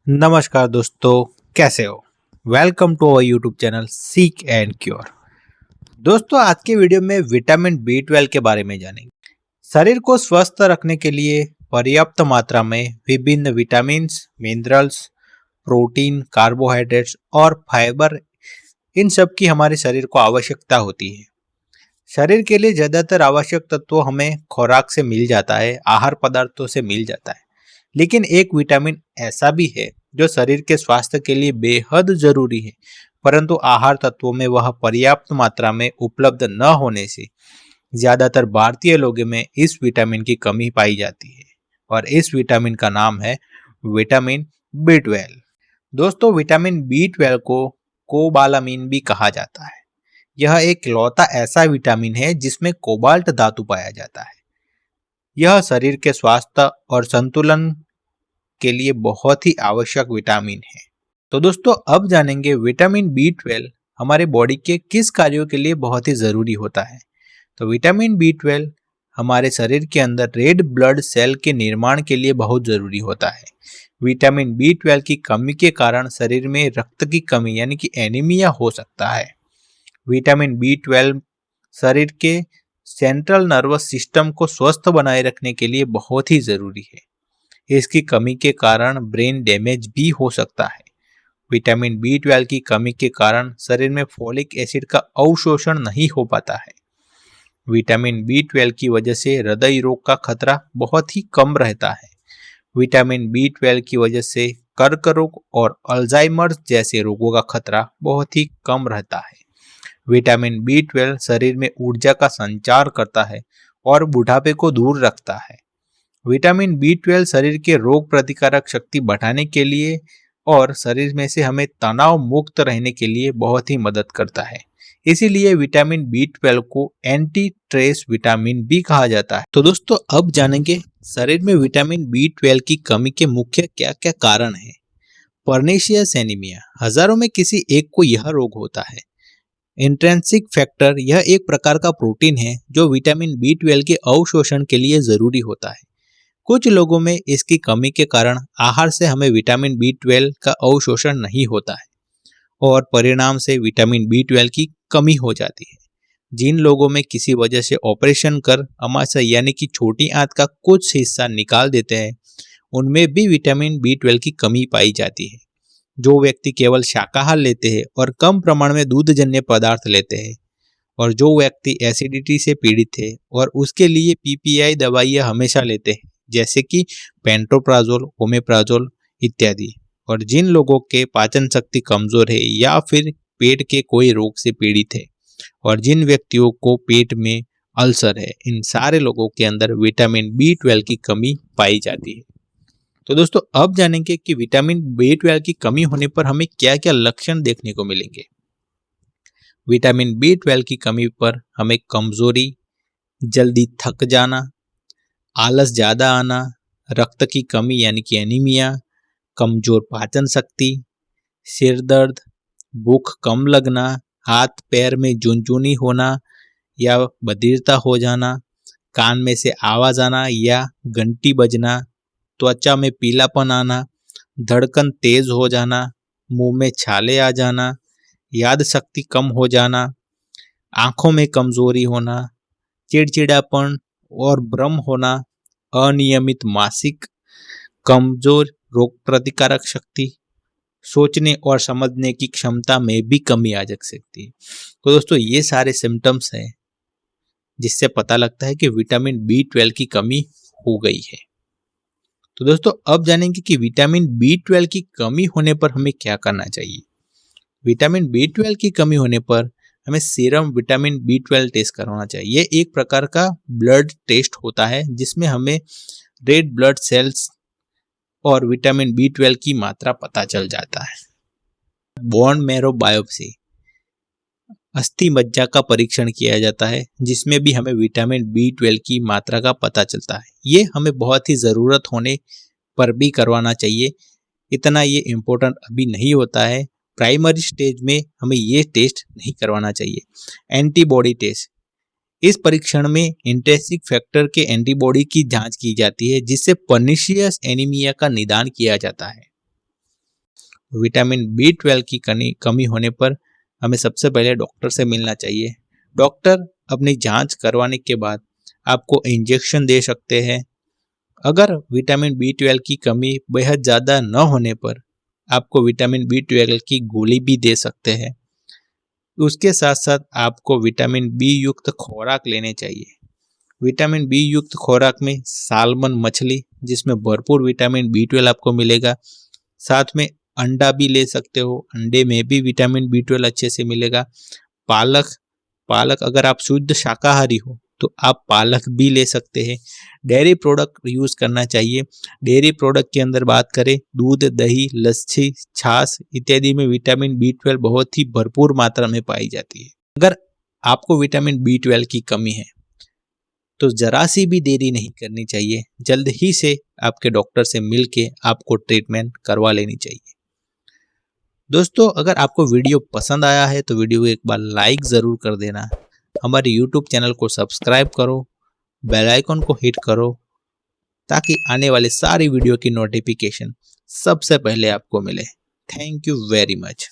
नमस्कार दोस्तों, कैसे हो। Welcome to our YouTube channel seek and cure. दोस्तों, आज के वीडियो में विटामिन B12 के बारे में जानेंगे। शरीर को स्वस्थ रखने के लिए पर्याप्त मात्रा में विभिन्न विटामिन्स, मिनरल्स, प्रोटीन, कार्बोहाइड्रेट्स और फाइबर, इन सब की हमारे शरीर को आवश्यकता होती है। शरीर के लिए ज्यादातर आवश्यक तत्व हमें खुराक से मिल जाता है, आहार पदार्थों से मिल जाता है। लेकिन एक विटामिन ऐसा भी है जो शरीर के स्वास्थ्य के लिए बेहद जरूरी है, परंतु आहार तत्वों में वह पर्याप्त मात्रा में उपलब्ध न होने से ज्यादातर भारतीय लोगों में इस विटामिन की कमी पाई जाती है। और इस विटामिन का नाम है विटामिन B12। दोस्तों, विटामिन B12 को कोबालामिन भी कहा जाता है। यह एक लौता ऐसा विटामिन है जिसमें कोबाल्ट धातु पाया जाता है। यह शरीर के स्वास्थ्य और संतुलन के लिए बहुत ही आवश्यक विटामिन है। तो दोस्तों, अब जानेंगे विटामिन B12 हमारे बॉडी के किस कार्यों के लिए बहुत ही जरूरी होता है। तो विटामिन B12 हमारे शरीर के अंदर रेड ब्लड सेल के निर्माण के लिए बहुत जरूरी होता है। विटामिन B12 की कमी के कारण शरीर में रक्त की कमी यानी कि एनीमिया हो सकता है। विटामिन B12 शरीर के सेंट्रल नर्वस सिस्टम को स्वस्थ बनाए रखने के लिए बहुत ही जरूरी है। इसकी कमी के कारण ब्रेन डैमेज भी हो सकता है। विटामिन B12 की कमी के कारण शरीर में फोलिक एसिड का अवशोषण नहीं हो पाता है। विटामिन B12 की वजह से हृदय रोग का खतरा बहुत ही कम रहता है। विटामिन B12 की वजह से कर्क रोग और अल्जाइमर्स जैसे रोगों का खतरा बहुत ही कम रहता है। विटामिन B12 शरीर में ऊर्जा का संचार करता है और बुढ़ापे को दूर रखता है। विटामिन B12 शरीर के रोग प्रतिकारक शक्ति बढ़ाने के लिए और शरीर में से हमें तनाव मुक्त रहने के लिए बहुत ही मदद करता है। इसीलिए विटामिन B12 को एंटी स्ट्रेस विटामिन भी कहा जाता है। तो दोस्तों, अब जानेंगे शरीर में विटामिन B12 की कमी के मुख्य क्या क्या कारण हैं। पर्नीशियस एनीमिया, हजारों में किसी एक को यह रोग होता है। इंट्रिंसिक फैक्टर, यह एक प्रकार का प्रोटीन है जो विटामिन B12 के अवशोषण के लिए जरूरी होता है। कुछ लोगों में इसकी कमी के कारण आहार से हमें विटामिन B12 का अवशोषण नहीं होता है और परिणाम से विटामिन B12 की कमी हो जाती है। जिन लोगों में किसी वजह से ऑपरेशन कर अमाशय यानी कि छोटी आंत का कुछ हिस्सा निकाल देते हैं, उनमें भी विटामिन B12 की कमी पाई जाती है। जो व्यक्ति केवल शाकाहार लेते हैं और कम प्रमाण में दूधजन्य पदार्थ लेते हैं, और जो व्यक्ति एसिडिटी से पीड़ित है और उसके लिए PPI दवाइयाँ हमेशा लेते हैं, जैसे कि पेंटोप्राजोल, ओमेप्राजोल इत्यादि, और जिन लोगों के पाचन शक्ति कमजोर है या फिर पेट के कोई रोग से पीड़ित है, और जिन व्यक्तियों को पेट में अल्सर है, इन सारे लोगों के अंदर विटामिन B12 की कमी पाई जाती है। तो दोस्तों, अब जानेंगे कि विटामिन B12 की कमी होने पर हमें क्या क्या लक्षण देखने को मिलेंगे। विटामिन B12 की कमी पर हमें कमजोरी, जल्दी थक जाना, आलस ज़्यादा आना, रक्त की कमी यानी कि एनीमिया, कमजोर पाचन शक्ति, सिर दर्द, भूख कम लगना, हाथ पैर में झुनझुनी होना या बधिरता हो जाना, कान में से आवाज आना या घंटी बजना, त्वचा में पीलापन आना, धड़कन तेज हो जाना, मुंह में छाले आ जाना, याद शक्ति कम हो जाना, आंखों में कमजोरी होना, चिड़चिड़ापन और भ्रम होना, अनियमित मासिक, कमजोर रोग प्रतिकारक शक्ति, सोचने और समझने की क्षमता में भी कमी आ जा सकती है। तो दोस्तों, ये सारे सिम्टम्स हैं जिससे पता लगता है कि विटामिन B12 की कमी हो गई है। तो दोस्तों, अब जानेंगे कि विटामिन B12 की कमी होने पर हमें क्या करना चाहिए। विटामिन B12 की कमी होने पर हमें सीरम विटामिन B12 टेस्ट करवाना चाहिए। ये एक प्रकार का ब्लड टेस्ट होता है जिसमें हमें रेड ब्लड सेल्स और विटामिन B12 की मात्रा पता चल जाता है। बोन मैरो बायोप्सी, अस्थि मज्जा का परीक्षण किया जाता है जिसमें भी हमें विटामिन B12 की मात्रा का पता चलता है। ये हमें बहुत ही ज़रूरत होने पर भी करवाना चाहिए। इतना ये इम्पोर्टेंट अभी नहीं होता है। प्राइमरी स्टेज में हमें ये टेस्ट नहीं करवाना चाहिए। एंटीबॉडी टेस्ट, इस परीक्षण में इंट्रिंसिक फैक्टर के एंटीबॉडी की जांच की जाती है जिससे पर्नीशियस एनीमिया का निदान किया जाता है। विटामिन B12 की कमी होने पर हमें सबसे पहले डॉक्टर से मिलना चाहिए। डॉक्टर अपनी जांच करवाने के बाद आपको इंजेक्शन दे सकते हैं। अगर विटामिन B12 की कमी बेहद ज़्यादा न होने पर आपको विटामिन B12 की गोली भी दे सकते हैं। उसके साथ साथ आपको विटामिन B युक्त खुराक लेने चाहिए। विटामिन B युक्त खुराक में साल्मन मछली जिसमें भरपूर विटामिन B12 आपको मिलेगा, साथ में अंडा भी ले सकते हो, अंडे में भी विटामिन B12 अच्छे से मिलेगा। पालक अगर आप शुद्ध शाकाहारी हो तो आप पालक भी ले सकते हैं। डेयरी प्रोडक्ट यूज़ करना चाहिए। डेयरी प्रोडक्ट के अंदर बात करें, दूध, दही, लस्सी, छाछ इत्यादि में विटामिन B12 बहुत ही भरपूर मात्रा में पाई जाती है। अगर आपको विटामिन B12 की कमी है तो जरा सी भी देरी नहीं करनी चाहिए, जल्द ही से आपके डॉक्टर से मिलके आपको ट्रीटमेंट करवा लेनी चाहिए। दोस्तों, अगर आपको वीडियो पसंद आया है तो वीडियो को एक बार लाइक ज़रूर कर देना। हमारे YouTube चैनल को सब्सक्राइब करो, बेल आइकन को हिट करो ताकि आने वाले सारी वीडियो की नोटिफिकेशन सबसे पहले आपको मिले। Thank you very much.